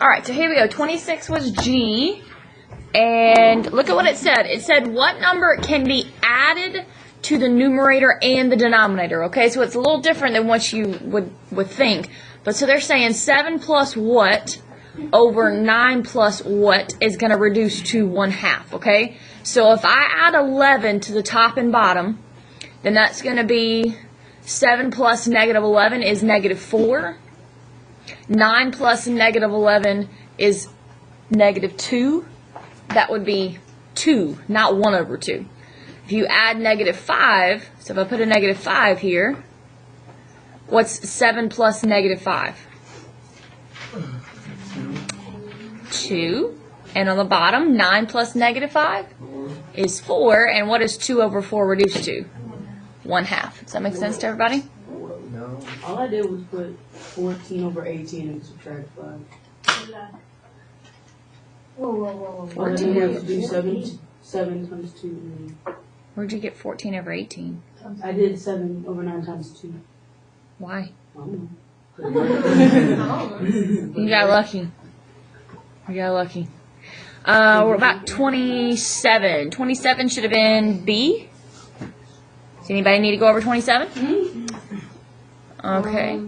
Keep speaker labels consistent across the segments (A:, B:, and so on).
A: Alright, so here we go. 26 was G. And look at what it said. It said what number can be added to the numerator and the denominator. Okay, so it's a little different than what you would think. But so they're saying 7 plus what over 9 plus what is going to reduce to 1/2. Okay, so if I add 11 to the top and bottom, then that's going to be 7 plus negative 11 is negative 4. 9 plus negative 11 is negative 2. That would be 2, not 1 over 2. If you add negative 5, so if I put a negative 5 here, what's 7 plus negative 5? 2. And on the bottom, 9 plus negative 5 is 4. And what is 2 over 4 reduced to? 1/2. Does that make sense to everybody?
B: No. All I did was put 14 over 18 and subtract 5.
C: Whoa.
B: 14 was do 7 times 2.
A: Where'd you get 14 over 18?
B: I did 7 over 9 times 2.
A: Why?
B: I don't know.
A: You got lucky. You got lucky. We're about 27. 27 should have been B. Does anybody need to go over 27? Okay.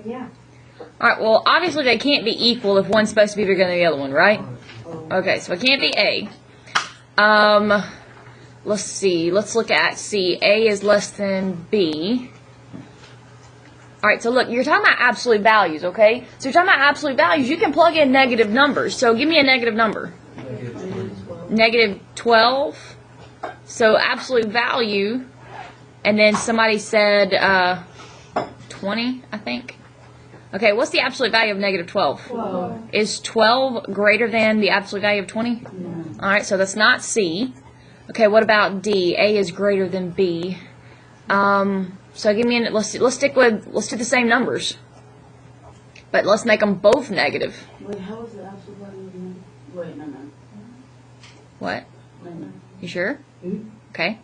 C: Yeah.
A: Alright, well, obviously they can't be equal if one's supposed to be bigger than the other one, right? Okay, so it can't be A. Let's see. Let's look at C. A is less than B. Alright, so look, you're talking about absolute values, okay? So you're talking about absolute values. You can plug in negative numbers. So give me a negative number. Negative 12. So absolute value. And then somebody said 20, I think. Okay, what's the absolute value of negative 12?
C: 12.
A: Is 12 greater than the absolute value of 20?
B: No.
A: Alright, so that's not C. Okay, what about D? A is greater than B. So give me let's do the same numbers. But let's make them both negative.
B: Wait, how was the absolute value of negative? Wait, no.
A: What?
B: No.
A: You sure?
B: Mm-hmm.
A: Okay.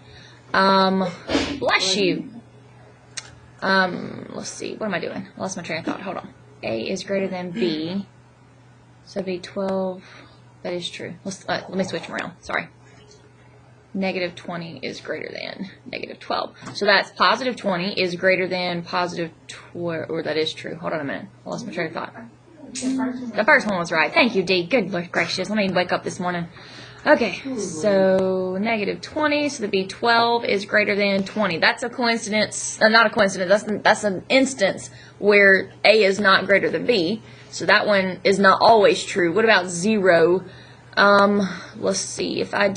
A: Bless you. Let's see. What am I doing? I lost my train of thought. Hold on. A is greater than B. So it'd be 12. That is true. Let me switch them around. Sorry. Negative 20 is greater than negative 12. So that's positive 20 is greater than positive 12. Or that is true. Hold on a minute. I lost my train of thought. The first one was right. Thank you, D. Good Lord gracious. Let me wake up this morning. Okay, so negative 20, so that'd be 12 is greater than 20. That's a coincidence, not a coincidence, that's an instance where A is not greater than B. So that one is not always true. What about 0? Let's see, if you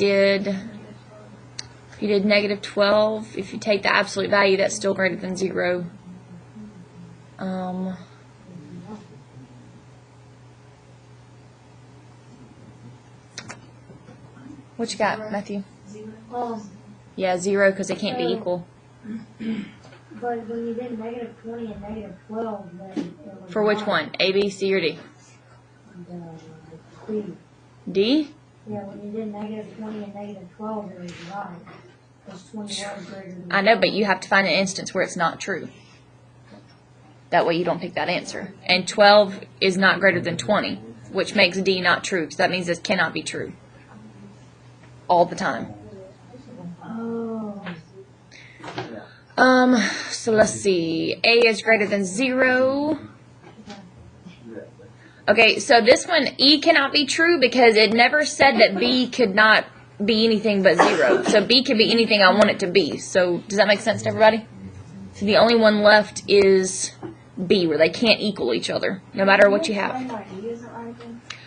A: did negative 12, if you take the absolute value, that's still greater than 0. What you got, Matthew? Yeah, 0, because they can't be equal.
C: But when you did negative 20 and negative 12, then it was
A: For which
C: not.
A: one? A, B, C, or D?
C: D.
A: D?
C: Yeah, when you did negative 20 and negative 12, it was right. Because 20 was greater than
A: I know, but you have to find an instance where it's not true. That way you don't pick that answer. And 12 is not greater than 20, which makes D not true, because that means this cannot be true. All the time.
C: Oh.
A: So let's see. A is greater than 0. Okay, so this one, E cannot be true because it never said that B could not be anything but 0. So B can be anything I want it to be. So does that make sense to everybody? So the only one left is B, where they can't equal each other, no matter what you have.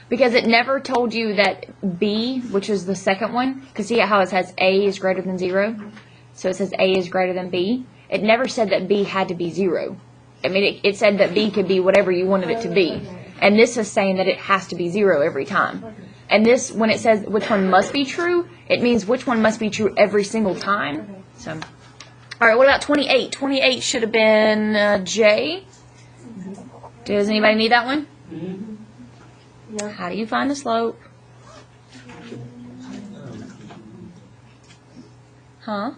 A: Because it never told you that B, which is the second one, because see how it says A is greater than 0? So it says A is greater than B. It never said that B had to be 0. I mean, it said that B could be whatever you wanted it to be. And this is saying that it has to be 0 every time. And this, when it says which one must be true, it means which one must be true every single time. So, all right, what about 28? 28 should have been J. Does anybody need that one? How do you find the slope? Huh?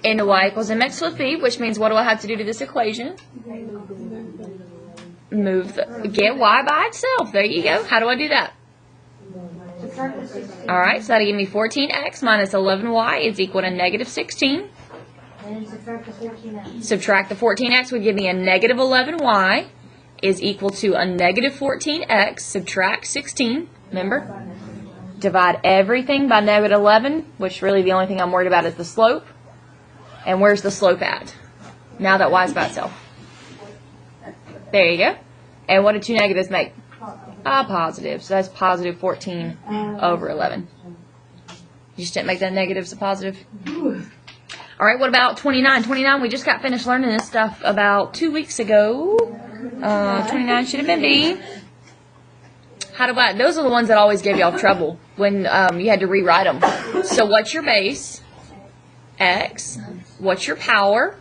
A: Into y equals mx plus b, which means what do I have to do to this equation? get y by itself. There you go. How do I do that?
C: Subtract the 16.
A: All right, so that'll give me 14x minus 11y is equal to negative 16.
C: And subtract the 14x.
A: Subtract the 14x would give me a negative 11y is equal to a negative 14x. Subtract 16. Remember? Divide everything by negative 11, which really the only thing I'm worried about is the slope. And where's the slope at? Now that y is by itself. There you go. And what did two negatives make? Positive. So that's positive 14 over 11. You just didn't make that negatives a positive? All right, what about 29? 29, we just got finished learning this stuff about 2 weeks ago. 29 should have been B. Those are the ones that always gave y'all trouble when you had to rewrite them. So what's your base? X. What's your power?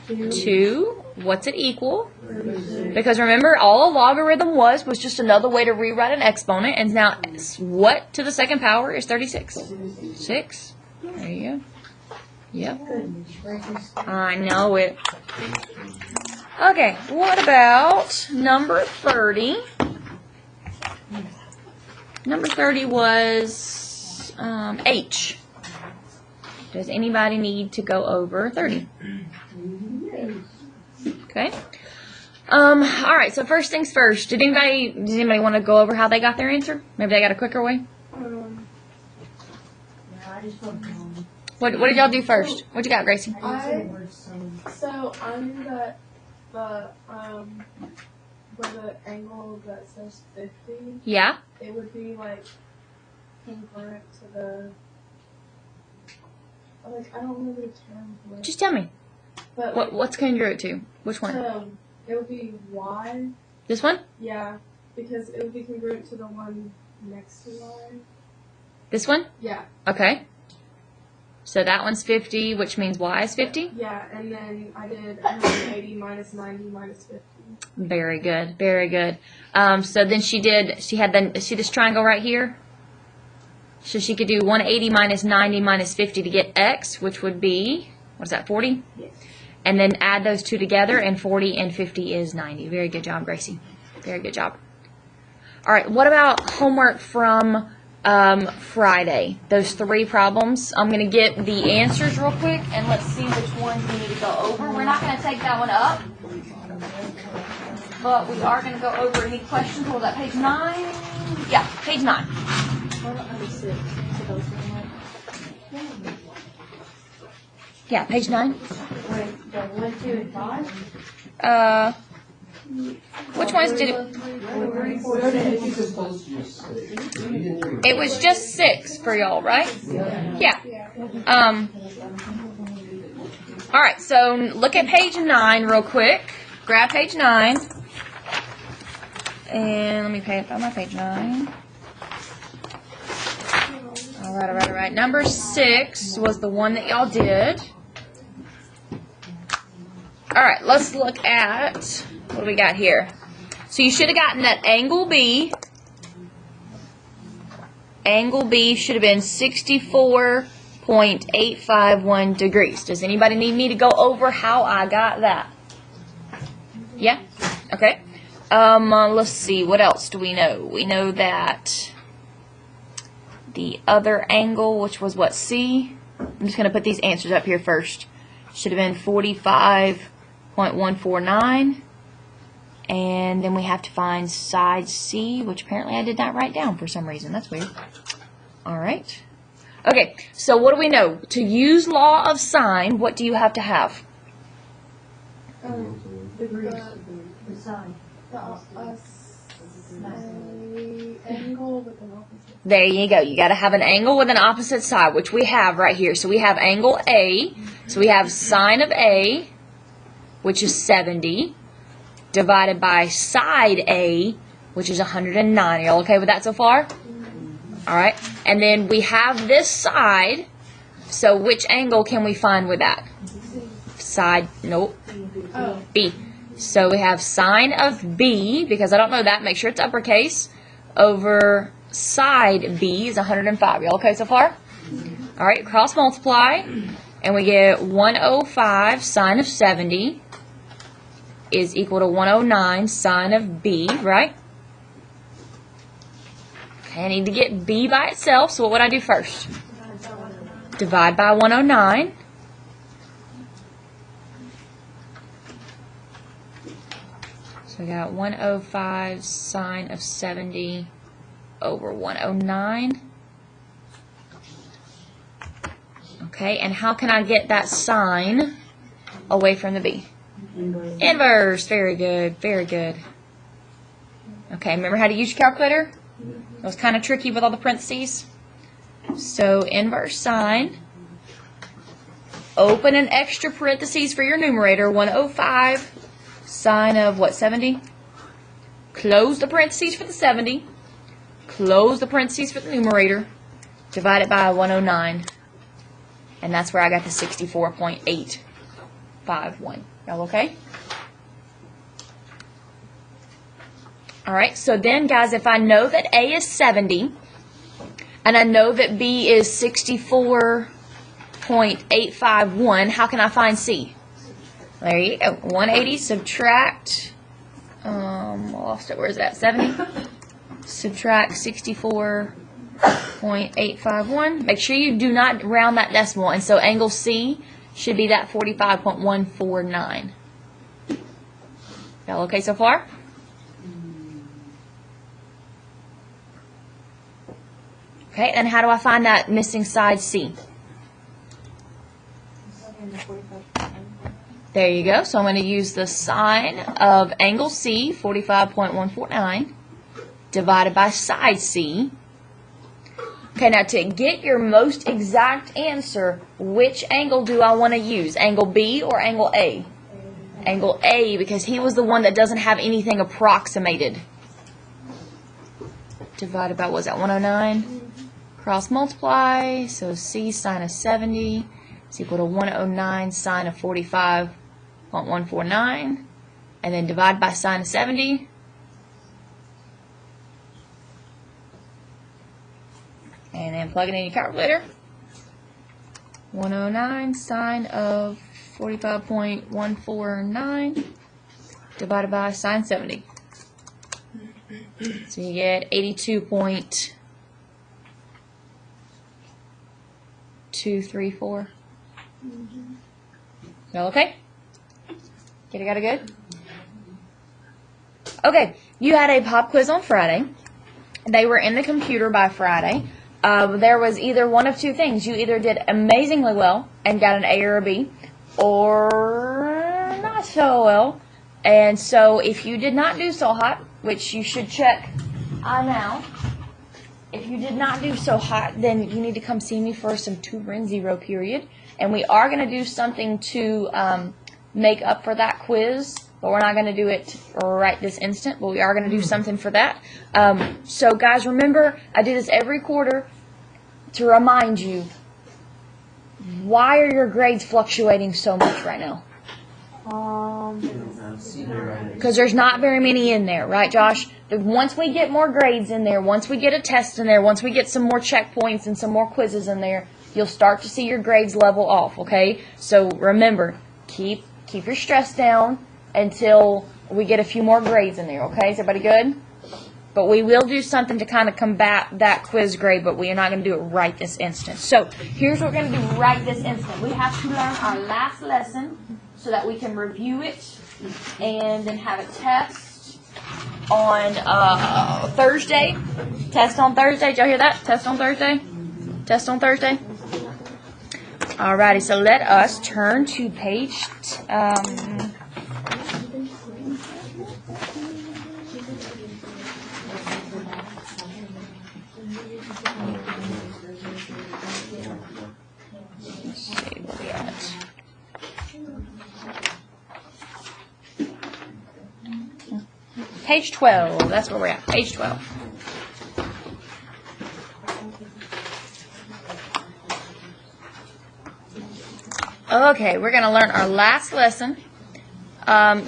A: 2. What's it equal? Because remember, all a logarithm was just another way to rewrite an exponent. And now, what to the second power is 36? 6. There you go. Yep. I know it. Okay, what about number 30? Number 30 was H. Does anybody need to go over 30? Okay. All right, so first things first. Does anybody want to go over how they got their answer? Maybe they got a quicker way? What did y'all do first? What you got, Gracie?
D: So I knew that for the angle that says 50,
A: Yeah?
D: it would be like congruent to the, like, I don't remember the term for it.
A: Just tell me.
D: But
A: What's congruent to? Which one?
D: it would be y.
A: This one?
D: Yeah, because it would be congruent to the one next to y.
A: This one?
D: Yeah.
A: Okay. So that one's 50, which means y is 50?
D: Yeah, and then I did 180 minus 90 minus 50.
A: Very good, very good. So then see this triangle right here? So she could do 180 minus 90 minus 50 to get x, which would be, what is that, 40?
D: Yes.
A: And then add those two together, and 40 and 50 is 90. Very good job, Gracie. Very good job. All right, what about homework from Friday? Those 3 problems. I'm going to get the answers real quick, and let's see which ones we need to go over. We're not going to take that one up, but we are going to go over any questions. What was that, page 9? Yeah, page 9. Yeah, page 9.
C: Wait, the 1, 2, and 5?
A: Which ones did it? It was just 6 for y'all, right? Yeah. All right, so look at page 9 real quick. Grab page 9. And let me find my page 9. All right. Number 6 was the one that y'all did. All right, let's look at, what do we got here? So you should have gotten that angle B. Angle B should have been 64.851 degrees. Does anybody need me to go over how I got that? Yeah? Okay. Let's see, what else do we know? We know that the other angle, which was what, C? I'm just going to put these answers up here first. Should have been 45.149. And then we have to find side C, which apparently I did not write down for some reason. That's weird. All right. Okay, so what do we know? To use law of sine, what do you have to have?
C: Degrees. The side.
D: Angle with an opposite.
A: There you go. You got to have an angle with an opposite side, which we have right here. So we have angle A. So we have sine of A, which is 70, divided by side A, which is 109. Are y'all okay with that so far? All right. And then we have this side. So which angle can we find with that? Side, nope.
D: Oh.
A: B. So we have sine of B, because I don't know that, make sure it's uppercase, over side B is 105. Y'all okay so far? All right, cross multiply, and we get 105 sine of 70 is equal to 109 sine of b, right? Okay, I need to get b by itself, so what would I do first? Divide by 109. So we got 105 sine of 70 over 109. Okay, and how can I get that sine away from the b?
B: Inverse.
A: Inverse. Very good. Very good. Okay, remember how to use your calculator? It was kind of tricky with all the parentheses. So inverse sine. Open an extra parentheses for your numerator. 105 sine of what, 70? Close the parentheses for the 70. Close the parentheses for the numerator. Divide it by 109. And that's where I got the 64.851. Y'all okay? Alright, so then guys, if I know that A is 70, and I know that B is 64.851, how can I find C? There you go. 180 subtract, lost it, where is that, 70? Subtract 64.851. Make sure you do not round that decimal, and so angle C should be that 45.149. Y'all okay so far? Okay, and how do I find that missing side C? There you go. So I'm going to use the sine of angle C, 45.149, divided by side C. Okay, now to get your most exact answer, which angle do I want to use? Angle B or angle A? Angle A, because he was the one that doesn't have anything approximated. Divided by, what was that, 109? Cross multiply, so C sine of 70 is equal to 109 sine of 45.149. And then divide by sine of 70. And then plug it in your calculator. 109 sine of 45.149 divided by sine 70. So you get 82.234. Y'all okay? Got it good? Okay, you had a pop quiz on Friday. They were in the computer by Friday. There was either one of two things. You either did amazingly well and got an A or a B, or not so well. And so if you did not do so hot, which you should check now, if you did not do so hot, then you need to come see me for some tutoring 0 period. And we are going to do something to make up for that quiz, but we're not going to do it right this instant, but we are going to do something for that. So guys, remember, I do this every quarter to remind you, why are your grades fluctuating so much right now? Because there's not very many in there, right, Josh? Once we get more grades in there, once we get a test in there, once we get some more checkpoints and some more quizzes in there, you'll start to see your grades level off, okay? So remember, keep your stress down until we get a few more grades in there, okay? Is everybody good? But we will do something to kind of combat that quiz grade, but we are not going to do it right this instant. So here's what we're going to do right this instant. We have to learn our last lesson so that we can review it and then have a test on Thursday. Test on Thursday. Did y'all hear that? Test on Thursday? Test on Thursday? Alrighty, so let us turn to page... Page 12, that's where we're at, page 12. Okay, we're going to learn our last lesson.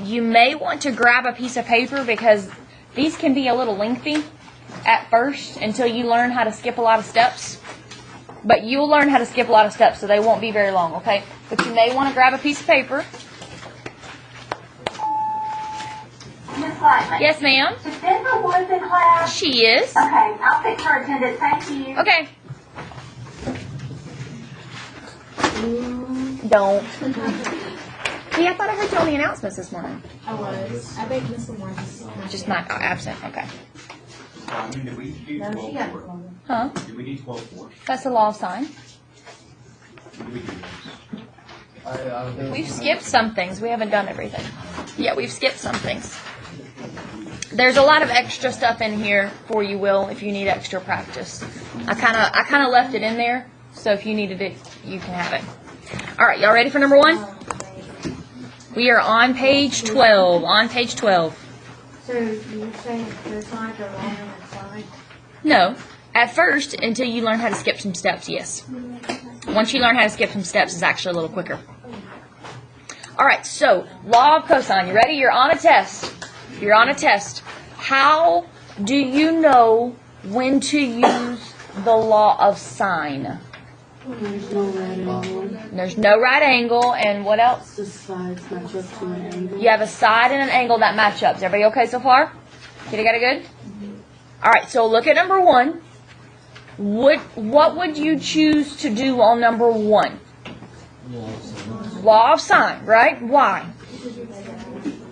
A: You may want to grab a piece of paper because these can be a little lengthy at first until you learn how to skip a lot of steps. But you'll learn how to skip a lot of steps, so they won't be very long, okay? But you may want to grab a piece of paper.
E: slightly.
A: Yes, ma'am.
E: Is Denver Woods in class?
A: She is.
E: Okay, I'll fix her attendance. Thank you.
A: Okay. Don't. Hey, I thought I heard you on the announcements this morning.
D: I was. I think Miss Lamar
A: Just not absent. Okay.
F: I mean, did we do
C: No, she got
F: 12-4?
C: it wrong.
A: Huh?
F: Did we do 12-4?
A: That's the law of sign.
F: Did we do this?
A: We've skipped some things. We haven't done everything. Yeah, we've skipped some things. There's a lot of extra stuff in here for you, Will, if you need extra practice. I kind of left it in there, so if you needed it, you can have it. All right, y'all ready for number 1? We are on page 12. On page 12.
C: So you're saying their signs are longer than signs?
A: No. At first, until you learn how to skip some steps, yes. Once you learn how to skip some steps, it's actually a little quicker. All right, so law of cosine. You ready? You're on a test. You're on a test. How do you know when to use the law of sine?
B: There's no right angle.
A: There's no right angle, and what else?
B: The sides match up to an angle.
A: You have a side and an angle that match up. Is everybody okay so far? Did I get it good? All right, so look at number 1. What would you choose to do on number 1? Law of sine, right? Why?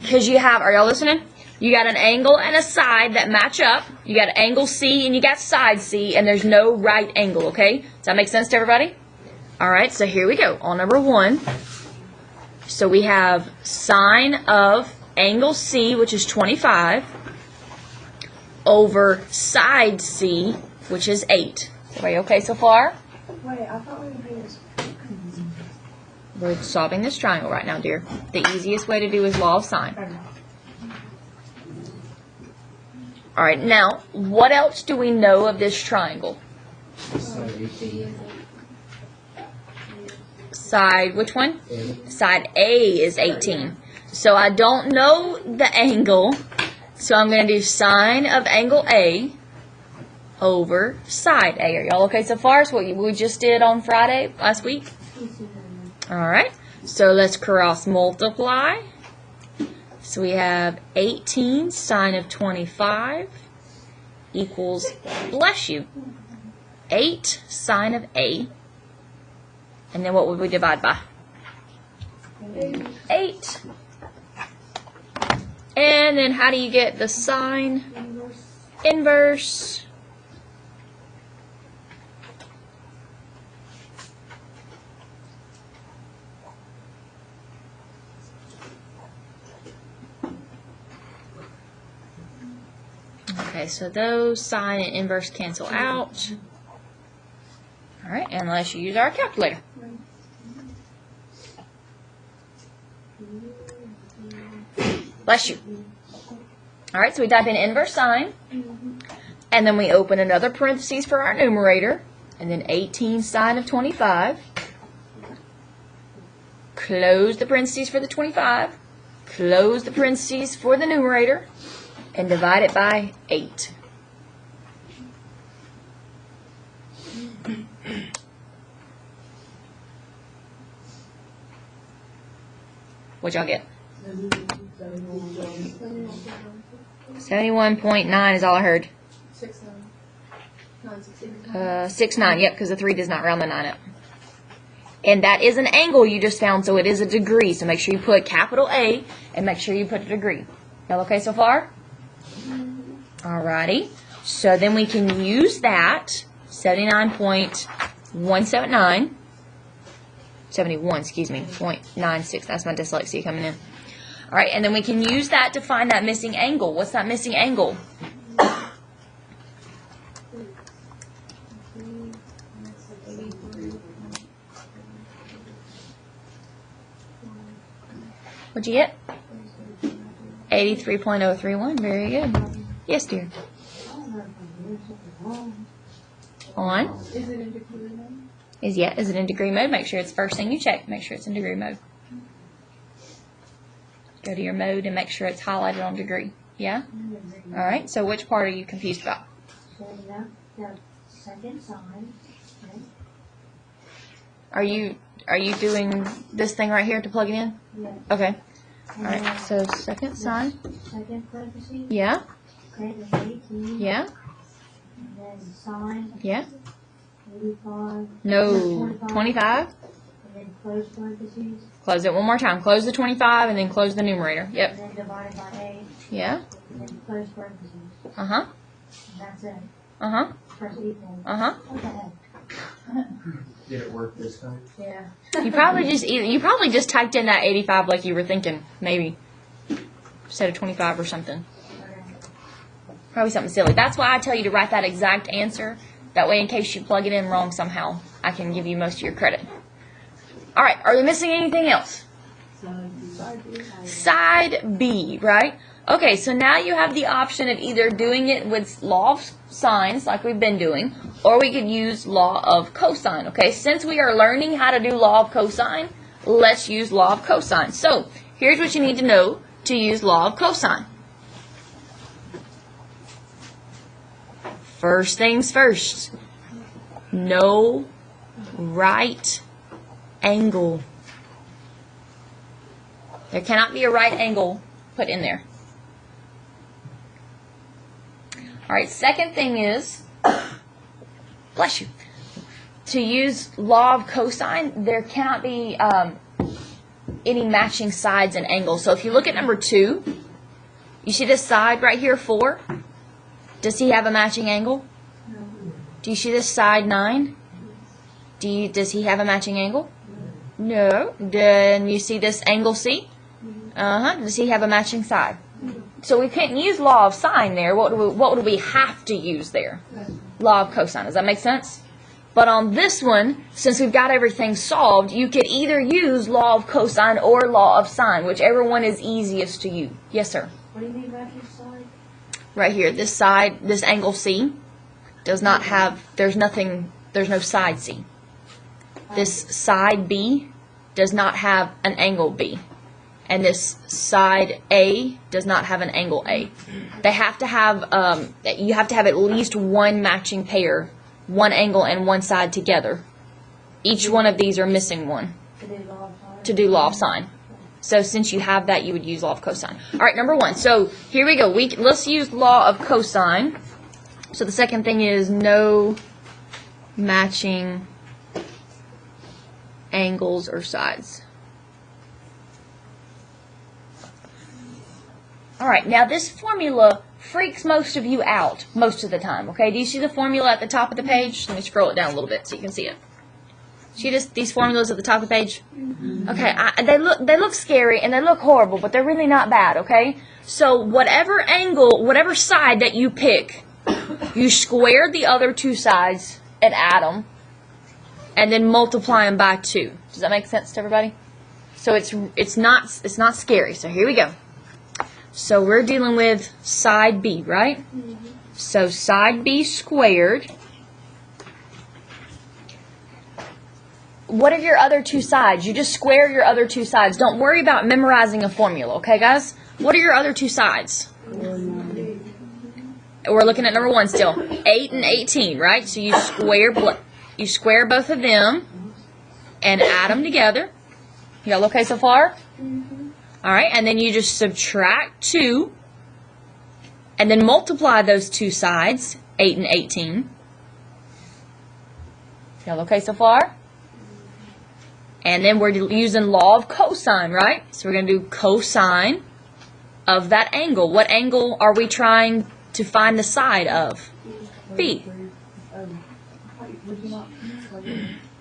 A: Because you have, are y'all listening? You got an angle and a side that match up. You got angle C and you got side C, and there's no right angle, okay? Does that make sense to everybody? All right, so here we go. On number 1, so we have sine of angle C, which is 25, over side C, which is 8. Everybody okay so far?
D: Wait, I thought we were doing this.
A: We're solving this triangle right now, dear. The easiest way to do is law of sine. All right, now, what else do we know of this triangle? Side, which one? Side A is 18. So I don't know the angle, so I'm going to do sine of angle A over side A. Are y'all okay so far? It's what we just did on Friday last week. All right, so let's cross multiply. So we have 18 sine of 25 equals, bless you, 8 sine of A. And then what would we divide by? 8. And then how do you get the sine inverse? Okay, so those sine and inverse cancel out. All right, unless you use our calculator. Bless you. All right, so we type in inverse sine, and then we open another parentheses for our numerator, and then 18 sine of 25. Close the parentheses for the 25. Close the parentheses for the numerator, and divide it by 8. What'd y'all get? 71.9 is all I heard. 6.9, yep, because the 3 does not round the 9 up. And that is an angle you just found, so it is a degree. So make sure you put capital A, and make sure you put a degree. Y'all okay so far? Alrighty. So then we can use that, 79.179. 71, excuse me, 0.96. That's my dyslexia coming in. All right, and then we can use that to find that missing angle. What's that missing angle? What'd you get? 83.031. Very good. Yes, dear. On.
D: Is it in degree mode?
A: Is it in degree mode? Make sure it's the first thing you check. Make sure it's in degree mode. Go to your mode and make sure it's highlighted on degree. Yeah? All right. So which part are you confused about?
C: The second sign.
A: Are you doing this thing right here to plug it in?
C: Yeah.
A: Okay.
C: And
A: Alright,
C: then
A: so second sign.
C: second parentheses,
A: Yeah,
C: greater than 18.
A: yeah,
C: And then sign,
A: yeah.
C: 85.
A: No, 25.
C: And then close parentheses.
A: Close it one more time. Close the 25 and then close the numerator. Yep.
C: And then divided by 8.
A: Yeah.
C: And then close parentheses.
A: Uh-huh.
C: And that's it.
A: Uh-huh.
C: Press equal.
A: Uh-huh.
C: What the heck?
F: Did it work this time?
C: Yeah.
A: You probably just typed in that 85 like you were thinking, maybe. Instead of 25 or something. Probably something silly. That's why I tell you to write that exact answer. That way, in case you plug it in wrong somehow, I can give you most of your credit. All right, are we missing anything else? Side B, right? Okay, so now you have the option of either doing it with law of sines, like we've been doing, or we could use law of cosine, okay? Since we are learning how to do law of cosine, let's use law of cosine. So, here's what you need to know to use law of cosine. First things first, no right angle. There cannot be a right angle put in there. All right, second thing is, bless you, to use law of cosine, there cannot be any matching sides and angles. So if you look at number 2, you see this side right here, 4? Does he have a matching angle? Do you see this side 9? Does he have a matching angle? No. Then you see this angle C? Does he have a matching side? So we can't use law of sine there. What would we have to use there? Law of cosine. Does that make sense? But on this one, since we've got everything solved, you could either use law of cosine or law of sine, whichever one is easiest to you. Yes, sir?
C: What do you mean matching side?
A: Right here, this side, this angle C, does not have, there's no side C. This side B does not have an angle B. And this side A does not have an angle A. They have to have, you have to have at least one matching pair, one angle and one side together. Each one of these are missing one to do law of sine. So since you have that, you would use law of cosine. All right, number 1. So here we go. Let's use law of cosine. So the second thing is no matching angles or sides. All right, now this formula freaks most of you out most of the time, okay? Do you see the formula at the top of the page? Let me scroll it down a little bit so you can see it. See these formulas at the top of the page? Okay, they look scary and they look horrible, but they're really not bad, okay? So whatever angle, whatever side that you pick, you square the other two sides and add them, and then multiply them by 2. Does that make sense to everybody? So it's not scary. So here we go. So we're dealing with side B, right? So side B squared. What are your other two sides? You just square your other two sides. Don't worry about memorizing a formula, okay, guys? What are your other two sides? We're looking at number 1 still. 8 and 18, right? So you square both of them and add them together. Y'all okay so far? All right, and then you just subtract 2 and then multiply those two sides, 8 and 18. Y'all okay so far? And then we're using law of cosine, right? So we're going to do cosine of that angle. What angle are we trying to find the side of? B.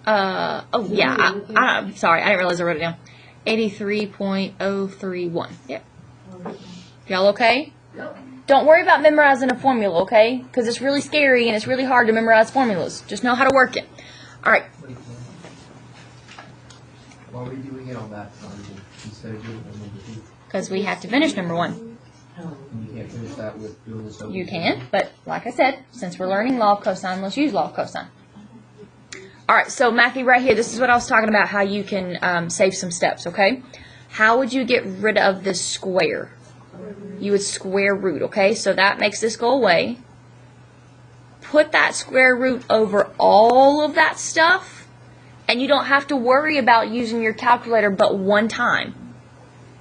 A: Oh, yeah. I'm sorry. I didn't realize I wrote it down. 83.031. Yep. Y'all okay? Don't worry about memorizing a formula, okay? Because it's really scary and it's really hard to memorize formulas. Just know how to work it. All right.
F: Why are we doing it on that side instead of doing it on number 2?
A: Because we have to finish number 1.
F: And you can't finish that with doing this over.
A: You can, but like I said, since we're learning law of cosine, let's use law of cosine. All right, so Matthew, right here, this is what I was talking about, how you can save some steps, okay? How would you get rid of this square? You would square root, okay? So that makes this go away. Put that square root over all of that stuff, and you don't have to worry about using your calculator but one time.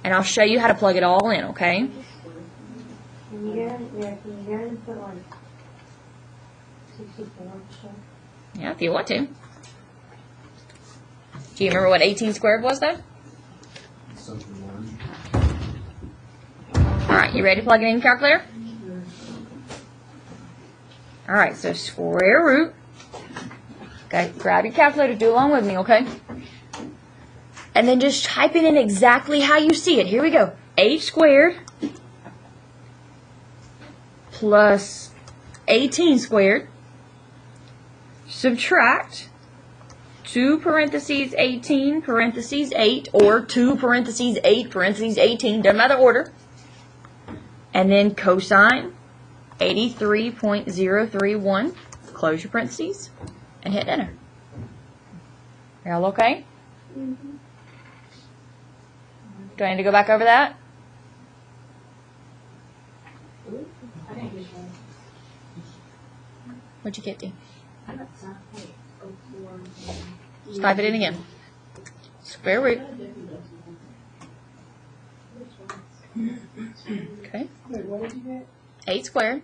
A: And I'll show you how to plug it all in, okay?
C: Can you go and put like 64 or so?
A: Yeah, if you want to. Do you remember what 18 squared was, though?
F: Something large.
A: All right, you ready to plug it in, calculator? All right, so square root. Okay, grab your calculator, do along with me, okay? And then just type it in exactly how you see it. Here we go. 8 squared plus 18 squared. Subtract 2 parentheses 18 parentheses 8 or 2 parentheses 8 parentheses 18. Doesn't matter order. And then cosine 83.031. Close your parentheses and hit enter. Y'all okay? Do I need to go back over that? What'd you get to? Just type it in again. Square root. Okay. 8 squared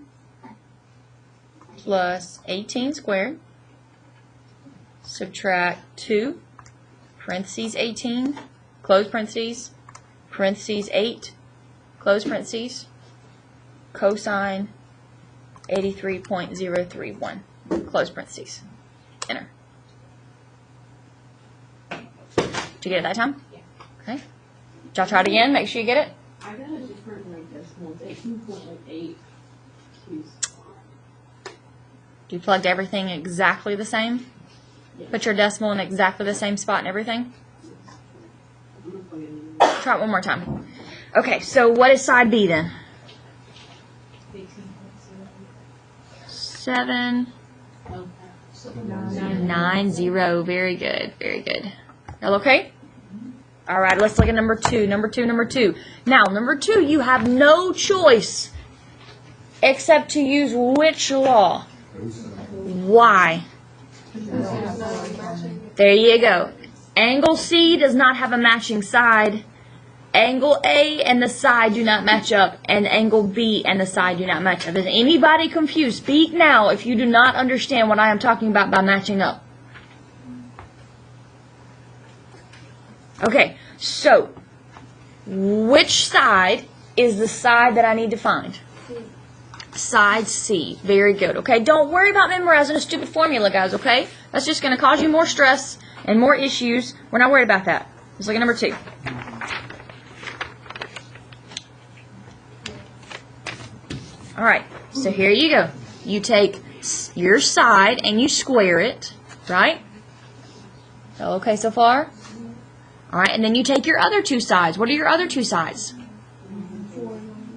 A: plus 18 squared. Subtract 2 parentheses 18 close parentheses parentheses 8 close parentheses cosine 83.031 close parentheses. Enter. Did you get it that time?
B: Yeah.
A: Okay. Did y'all try it again? Make sure you get it.
B: I got a different like decimal. It's 18.8.
A: You plugged everything exactly the same?
B: Yeah.
A: Put your decimal in exactly the same spot and everything?
B: I'm gonna plug it in.
A: Try it one more time. Okay, so what is side B then? 7, 9, 0. Very good, very good. Y'all okay? All right, let's look at number 2. Number 2. Now, number 2, you have no choice except to use which law? Why? There you go. Angle C does not have a matching side. Angle A and the side do not match up. And angle B and the side do not match up. Is anybody confused? Speak now if you do not understand what I am talking about by matching up. Okay, so which side is the side that I need to find? Side C. Very good. Okay, don't worry about memorizing a stupid formula, guys, okay? That's just going to cause you more stress and more issues. We're not worried about that. Let's look at number 2. All right, so here you go. You take your side and you square it, right? Okay so far? All right, and then you take your other 2 sides. What are your other 2 sides?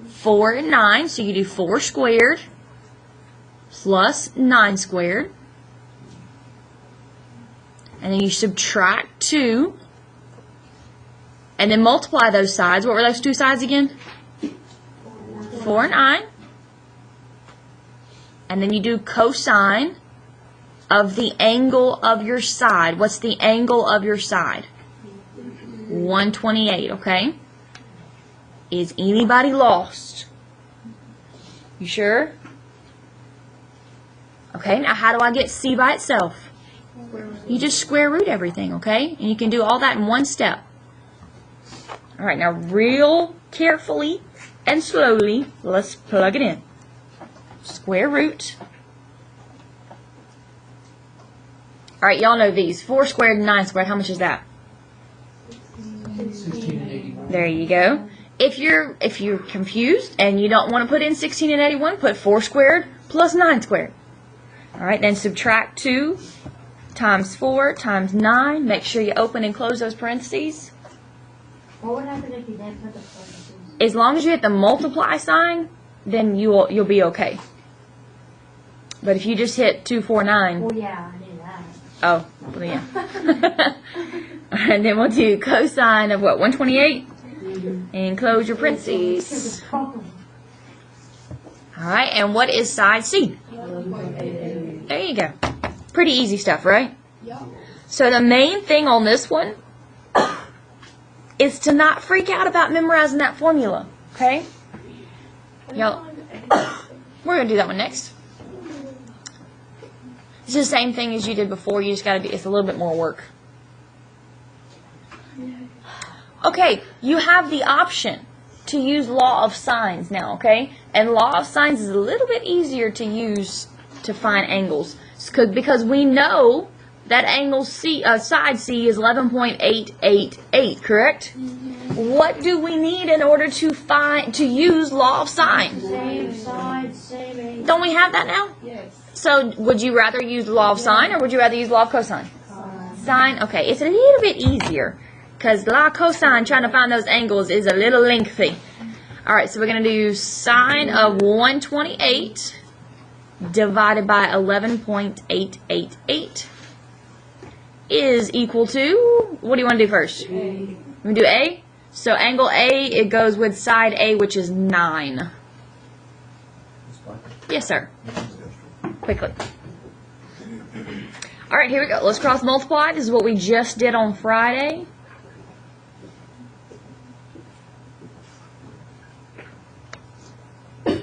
A: 4 and 9, so you do 4 squared plus 9 squared. And then you subtract 2. And then multiply those sides. What were those 2 sides again? 4 and 9. And then you do cosine of the angle of your side. What's the angle of your side? 128, okay? Is anybody lost? You sure? Okay, now how do I get C by itself? You just square root everything, okay? And you can do all that in one step. All right, now real carefully and slowly, let's plug it in. Square root. All right, y'all know these. 4 squared and 9 squared, how much is that?
F: 16 and 81.
A: There you go. If you're confused and you don't want to put in 16 and 81, put 4 squared plus 9 squared. All right, then subtract 2 times 4 times 9. Make sure you open and close those parentheses.
C: What would happen if you didn't put the parentheses?
A: As long as you hit the multiply sign, then you'll be okay. But if you just hit 2, 4, 9.
C: Well, yeah, I knew that.
A: Oh, well, yeah. And then we'll do cosine of what, 128? And close your parentheses. All right, and what is side C? There you go. Pretty easy stuff, right?
D: Yep.
A: So the main thing on this one is to not freak out about memorizing that formula, okay? Y'all, we're going to do that one next. It's the same thing as you did before. You just got to do, it's a little bit more work. Okay, you have the option to use law of sines now, okay? And law of sines is a little bit easier to use to find angles. Because we know that angle C, side C is 11.888, correct? What do we need in order to use law of sine?
C: Same side, same angle.
A: Don't we have that now?
B: Yes.
A: So would you rather use law of sine or would you rather use law of cosine? Sine, okay, it's a little bit easier because law of cosine, trying to find those angles, is a little lengthy. All right, so we're going to do sine of 128 divided by 11.888 is equal to, what do you want to do first?
B: A.
A: We do A. So angle A, it goes with side A, which is 9. Yes, sir. Quickly. All right, here we go. Let's cross multiply. This is what we just did on Friday.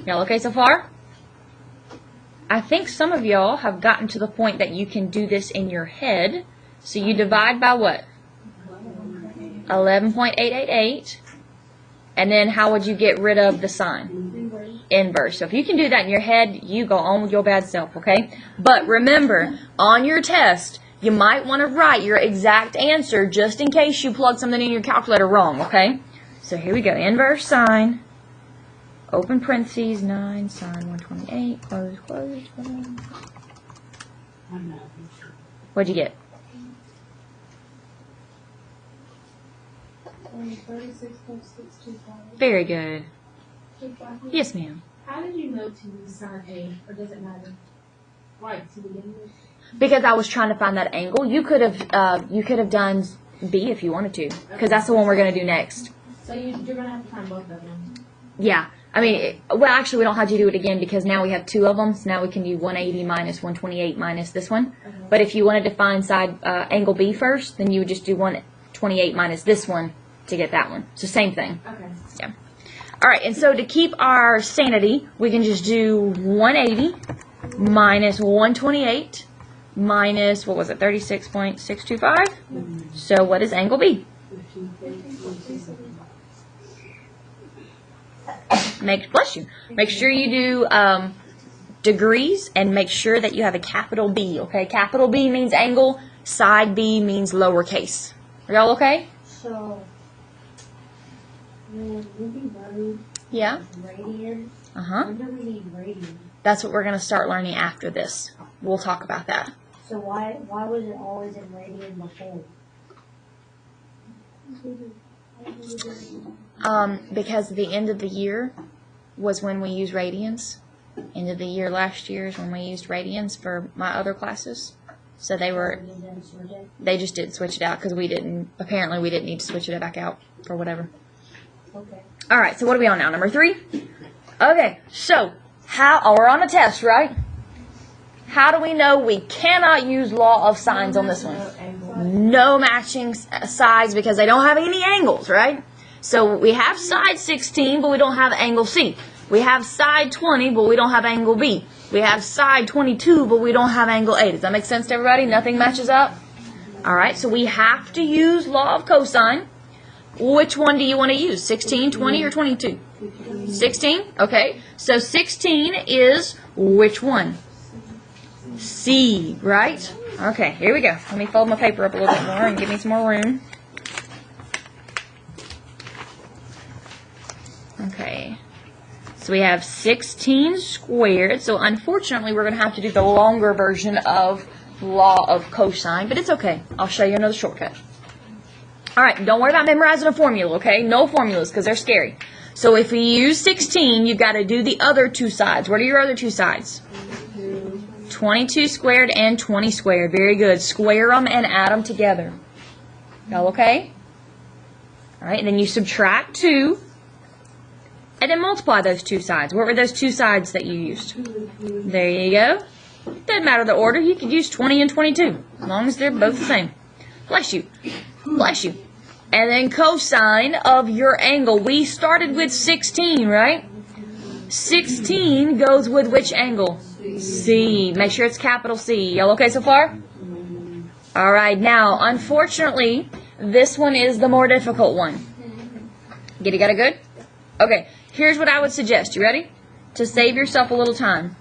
A: Y'all okay so far? I think some of y'all have gotten to the point that you can do this in your head. So you divide by what? 11.888. And then how would you get rid of the sign? Inverse. So if you can do that in your head, you go on with your bad self, okay? But remember, on your test, you might want to write your exact answer just in case you plug something in your calculator wrong, okay? So here we go. Inverse sine. Open parentheses, 9, sine 128, close, close, close. What'd you get?
D: 36.625.
A: Very good. Yes, ma'am.
D: How did you know to use sine A, or does it matter? Right, to begin with?
A: Because I was trying to find that angle. You could have done B if you wanted to, because that's the one we're going to do next.
D: So you're going to have to find both of them.
A: Yeah. I mean, well, actually, we don't have to do it again because now we have 2 of them. So now we can do 180 minus 128 minus this one.
D: Okay.
A: But if you wanted to find side angle B first, then you would just do 128 minus this one to get that one. So same thing.
D: Okay.
A: Yeah. All right. And so to keep our sanity, we can just do 180 minus 128 minus, what was it, 36.625? So what is angle B? Bless you. Make sure you do degrees and make sure that you have a capital B, okay? Capital B means angle, side B means lowercase. Are y'all okay?
C: So, when we learn
A: Yeah?
C: radians,
A: Uh-huh.
C: when do we need radians?
A: That's what we're going to start learning after this. We'll talk about that.
C: So why was it always in radian before?
A: Because the end of the year was when we used radians. End of the year last year is when we used radians for my other classes. So they just didn't switch it out because apparently we didn't need to switch it back out for whatever.
C: Okay.
A: All right, so what are we on now? Number 3? Okay, so we're on a test, right? How do we know we cannot use law of sines on this one? No matching sides because they don't have any angles, right? So we have side 16, but we don't have angle C. We have side 20, but we don't have angle B. We have side 22, but we don't have angle A. Does that make sense to everybody? Nothing matches up? All right, so we have to use law of cosine. Which one do you want to use? 16, 20, or 22? 16? Okay, so 16 is which one? C, right? Okay, here we go. Let me fold my paper up a little bit more and give me some more room. Okay, so we have 16 squared. So unfortunately, we're going to have to do the longer version of law of cosine, but it's okay. I'll show you another shortcut. All right, don't worry about memorizing a formula, okay? No formulas because they're scary. So if we use 16, you've got to do the other 2 sides. What are your other 2 sides? 22 squared and 20 squared. Very good. Square them and add them together. Y'all okay? All right, and then you subtract 2. And then multiply those 2 sides. What were those 2 sides that you used? There you go. Doesn't matter the order. You could use 20 and 22. As long as they're both the same. Bless you. Bless you. And then cosine of your angle. We started with 16, right? 16 goes with which angle? C. Make sure it's capital C. Y'all okay so far? Alright, now, unfortunately, this one is the more difficult one. Got it good? Okay, here's what I would suggest. You ready? To save yourself a little time.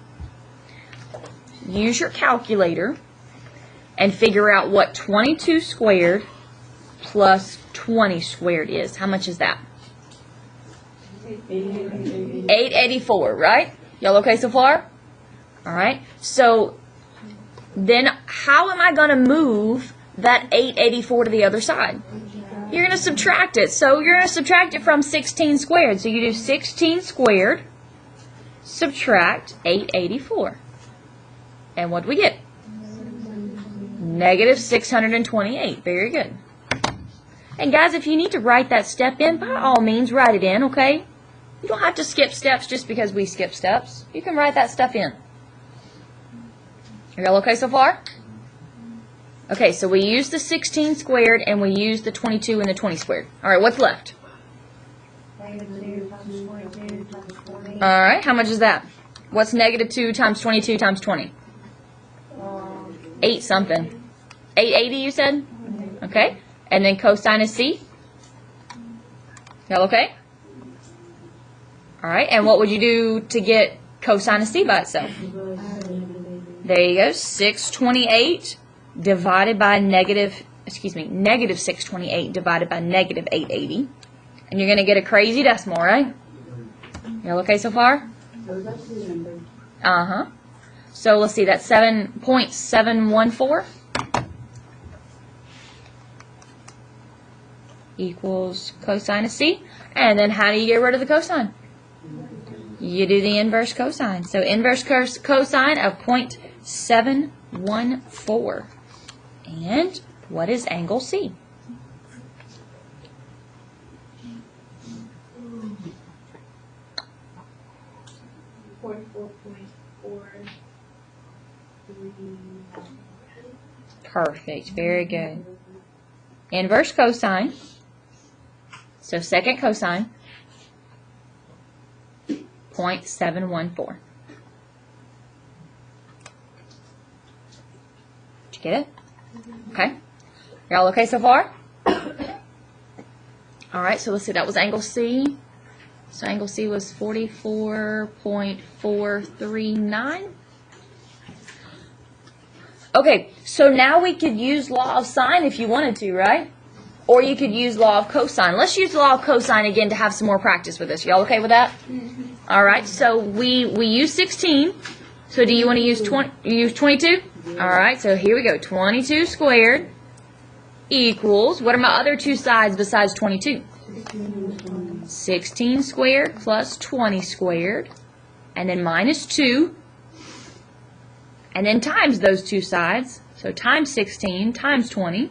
A: Use your calculator and figure out what 22 squared plus 20 squared is. How much is that? 884, right? Y'all okay so far? Alright, so then how am I going to move that 884 to the other side? You're going to subtract it. So you're going to subtract it from 16 squared. So you do 16 squared, subtract 884. And what do we get? Negative 628. Very good. And guys, if you need to write that step in, by all means, write it in, okay? You don't have to skip steps just because we skip steps. You can write that stuff in. Are y'all okay so far? Okay, so we used the 16 squared and we used the 22 and the 20 squared. All right, what's left?
C: Negative 2 times 22 times 20.
A: All right, how much is that? What's negative 2 times 22 times 20? 8 something. 880 you said? Okay, and then cosine of C? Y'all okay? All right, and what would you do to get cosine of C by itself? There you go, 628 divided by negative 628 divided by negative 880. And you're going to get a crazy decimal, right? Y'all okay so far? Uh-huh. So let's see, that's 7.714 equals cosine of C. And then how do you get rid of the cosine? You do the inverse cosine. So inverse cosine of 0.714. And what is angle C? Perfect. Very good. Inverse cosine. So second cosine. 0.714. Did you get it? Okay. Y'all okay so far? Alright, so let's see. That was angle C. So angle C was 44.439. Okay, so now we could use law of sine if you wanted to, right? Or you could use law of cosine. Let's use law of cosine again to have some more practice with this. Y'all okay with that? All right, so we use 16. So do you want to use 22? All right, so here we go. 22 squared equals, what are my other two sides besides 22? 16 squared plus 20 squared, and then minus 2, and then times those two sides. So times 16 times 20.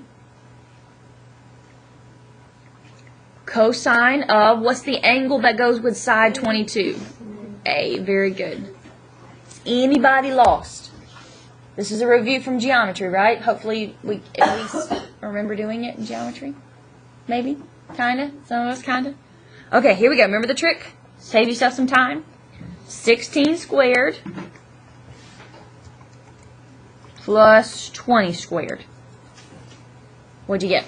A: Cosine of, what's the angle that goes with side 22? A. Very good. Anybody lost? This is a review from geometry, right? Hopefully we at least remember doing it in geometry. Maybe? Kinda? Some of us kinda? Okay, here we go. Remember the trick? Save yourself some time. 16 squared plus 20 squared. What'd you get?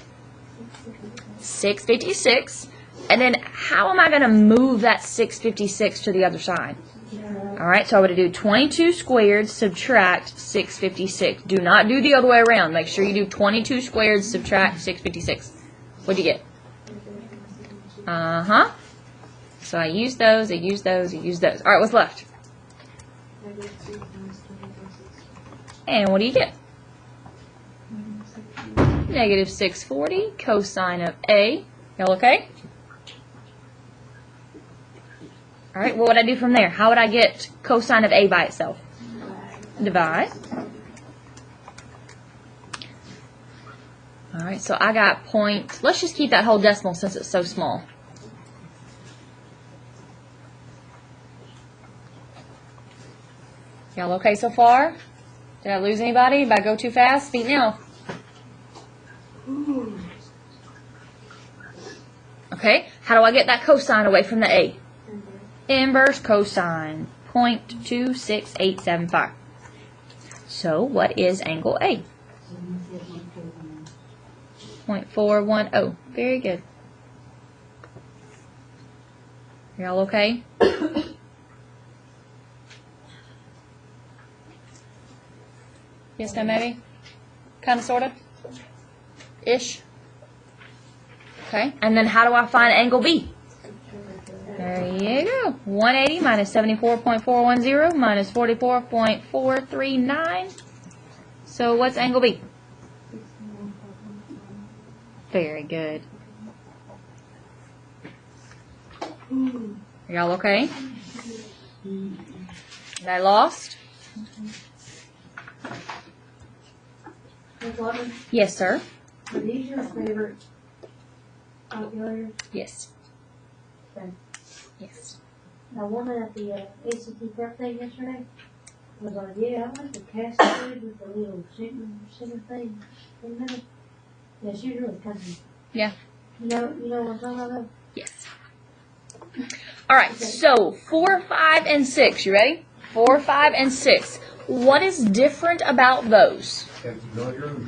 A: 656. And then how am I going to move that 656 to the other side? Alright, so I'm going to do 22 squared subtract 656. Do not do the other way around. Make sure you do 22 squared subtract 656. What'd you get? Uh-huh. So I use those, I use those, I use those. Alright, what's left? And what do you get? Negative 640 cosine of A. Y'all okay? Alright, what would I do from there? How would I get cosine of A by itself? Divide. Alright, so I got point. Let's just keep that whole decimal since it's so small. Y'all okay so far? Did I lose anybody? Did I go too fast? Speak now. How do I get that cosine away from the A? Inverse cosine, 0.26875. So what is angle A? 0.410. Very good. Y'all okay? Yes, no, maybe? Kind of, sort of? Ish? Okay, and then how do I find angle B? There you go. 180 minus 74.410 minus 44.439. So what's angle B? Very good. Y'all okay? I lost?
C: Ms. Lutman,
A: Yes, sir.
C: are these your favorite calculators?
A: Yes.
C: Okay.
A: Yes.
C: The woman at the ACT prep thing yesterday was like, yeah, I like the cascade with the little center thing in the middle. Yeah, she's really cunning.
A: Yeah.
C: You know what I'm talking about?
A: Yes. All right, so 4, 5, and 6. You ready? 4, 5, and 6. What is different about those?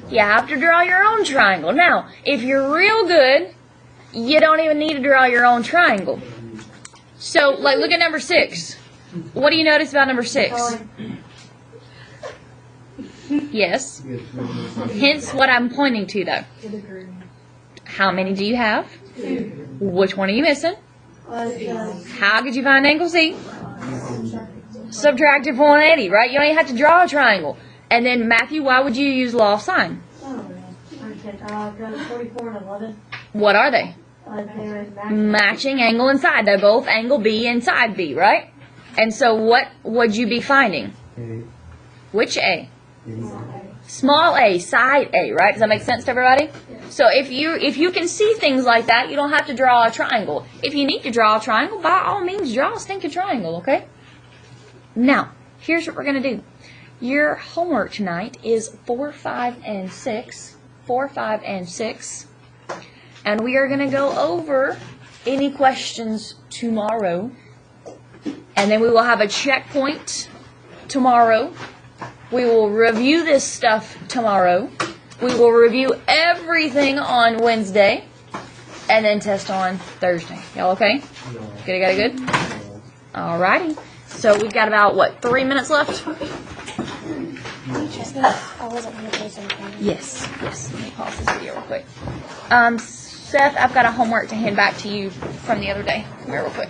A: You have to draw your own triangle. Now, if you're real good, you don't even need to draw your own triangle. So, like, look at number 6. What do you notice about number 6? Yes. Hence what I'm pointing to, though. How many do you have? Which one are you missing? How could you find angle C? Subtractive 180, right? You don't even have to draw a triangle. And then, Matthew, why would you use law of sine?
C: Got 44 and 11.
A: What are they?
C: They're
A: Matching angle and side. They're both angle B and side B, right? And so what would you be finding? Which A? Small a, side A, right? Does that make sense to everybody? So if you can see things like that, you don't have to draw a triangle. If you need to draw a triangle, by all means, draw a stinking triangle, okay? Now, here's what we're going to do. Your homework tonight is 4, 5, and 6. 4, 5, and 6. And we are going to go over any questions tomorrow. And then we will have a checkpoint tomorrow. We will review this stuff tomorrow. We will review everything on Wednesday. And then test on Thursday. Y'all okay? Good, got it good? Alrighty. So we've got about, what, 3 minutes left?
C: I wasn't here for something.
A: Yes. Let me pause this video real quick. Seth, I've got a homework to hand back to you from the other day. Come here real quick.